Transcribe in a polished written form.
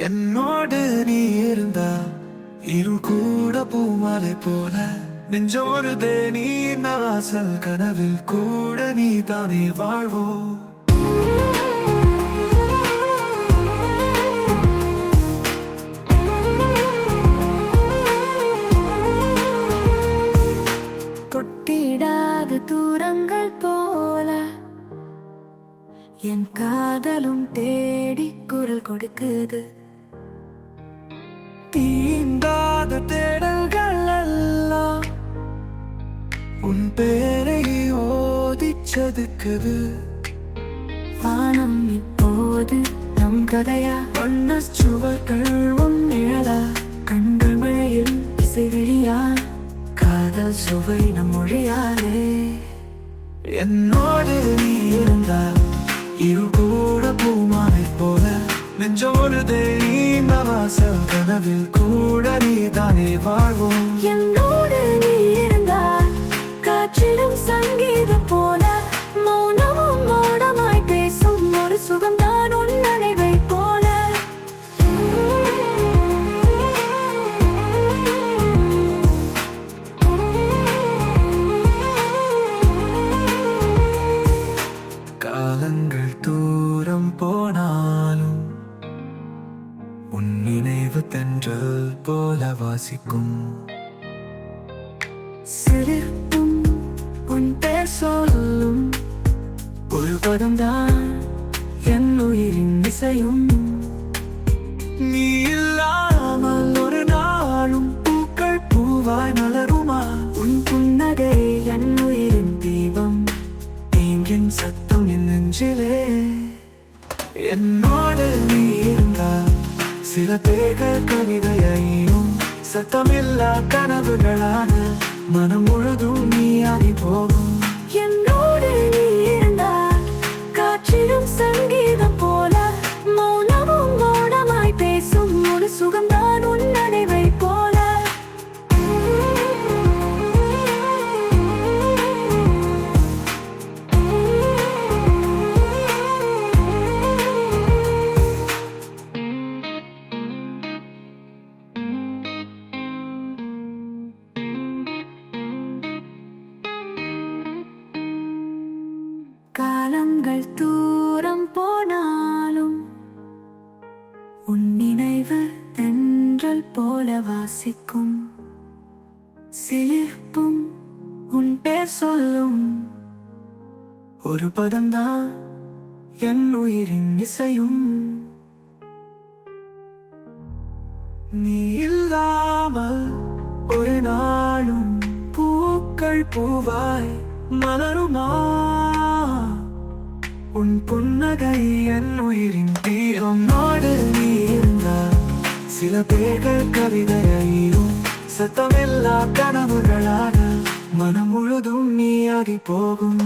என்னோடு நீ இருந்தா இருள் கூட பூமாலை போல நெஞ்சோடு நீ வாசல் கனவில் கூட நீ தானே வாழ்வோ. தொட்டிடாத தூரங்கள் போல என் காதலும் தேடி குரல் கொடுக்குது. தீண்டாத தேடல்கள் எல்லாம் உன் பேரை ஓதிச் செதுக்குது. வானம் இப்போது நம் கதையா, வண்ண சுவர்கள் உன் நிழலா, கண்கள் மழையில் இசைவிழியா, காதல் சுவை நம் மொழியாலே. என்னோடு நீ இருந்தால் இரு கூட பூமாலை போல நெஞ்சோடு நீ வாசல் கனவில் கூட நீ தானே வாழ்வோம். என்னோடு நீ இருந்தால் காற்றிலும் சங்கீதம் போல மௌனமும் மௌனமாய் பேசும் ஒரு சுகம்தான் உன் நினைவை போல. காலங்கள் தூரம் போனாலும் உன் நினைவு தென்றல் போல வாசிக்கும். சிரிப்பும் உன் பேர் சொல்லும் ஒரு பதம்தான் என் உயிரின் இசையும். நீ இல்லாமல் ஒரு நாளும் பூக்கள் பூவாய் மலருமா? உன் புன்னகை என் உயிரின் தீபம், தேங்கின் சத்தம் என் நெஞ்சிலே. என்னோடு நீ இருந்தால் சில பேர்கள் கவிதையையும் சத்தமில்லா கனவுகளான மனம் முழுதும் நீ அறி போகும். என்னோடு நீ இருந்தால் காற்றிலும் சங்கீதம் போல மௌனமும் மௌனமாய் பேசும் ஒரு சுகம்தான் உன் நினைவை போல. காலங்கள் தூரம் போனாலும் உன் நினைவு தென்றல் போல வாசிக்கும். சிலிர்ப்பும் உன் பேர் சொல்லும் ஒரு பதம்தான் என் உயிரின் இசையும். நீ இல்லாமல் ஒரு நாளும் பூக்கள் பூவாய் மலருமா? உன் புன்னகை என் உயிரின் தீரம். நாடு நீ இருந்தால் சில பேர்கள் கவிதையையும் சத்தமில்லா கனவுகளாக மனம் முழுதும் நீ ஆகி போகும்.